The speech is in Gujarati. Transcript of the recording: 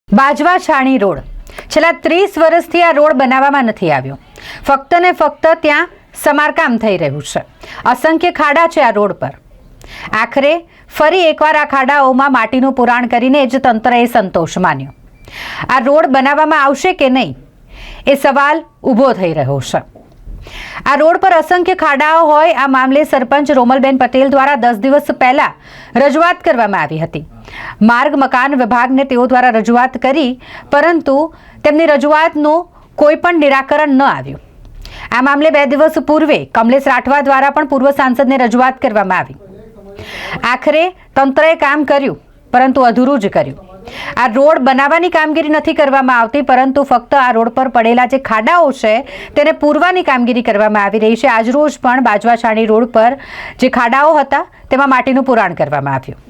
બાજવા છાણી રોડ છેલ્લા 30 વર્ષથી આ રોડ બનાવવામાં નથી આવ્યો। ફક્ત ને ફક્ત ત્યાં સમારકામ થઈ રહ્યું છે। અસંખ્ય ખાડા છે આ રોડ પર। આખરે ફરી એકવાર આ ખાડાઓમાં માટીનું પુરાણ કરીને જ તંત્રએ સંતોષ માન્યો। આ રોડ બનાવવામાં આવશે કે નહીં એ સવાલ ઊભો થઈ રહ્યો છે। આ રોડ પર અસંખ્ય ખાડાઓ હોય આ મામલે સરપંચ રોમલબેન પટેલ દ્વારા 10 દિવસ પહેલા રજૂઆત કરવામાં આવી હતી। માર્ગ મકાન વિભાગને તેઓ દ્વારા રજૂઆત કરી, પરંતુ તેમની રજૂઆતનું કોઈ પણ નિરાકરણ ન આવ્યું। આ મામલે 2 દિવસ પૂર્વે કમલેશ રાઠવા દ્વારા પણ પૂર્વ સાંસદને રજૂઆત કરવામાં આવી। આખરે તંત્રએ કામ કર્યું, પરંતુ અધૂરું જ કર્યું। આ રોડ બનાવવાની કામગીરી નથી કરવામાં આવતી, પરંતુ ફક્ત આ રોડ પર પડેલા જે ખાડાઓ છે તેને પૂરવાની કામગીરી કરવામાં આવી રહી છે। આજરોજ પણ બાજવા છાણી રોડ પર જે ખાડાઓ હતા તેમાં માટીનું પુરાણ કરવામાં આવ્યું।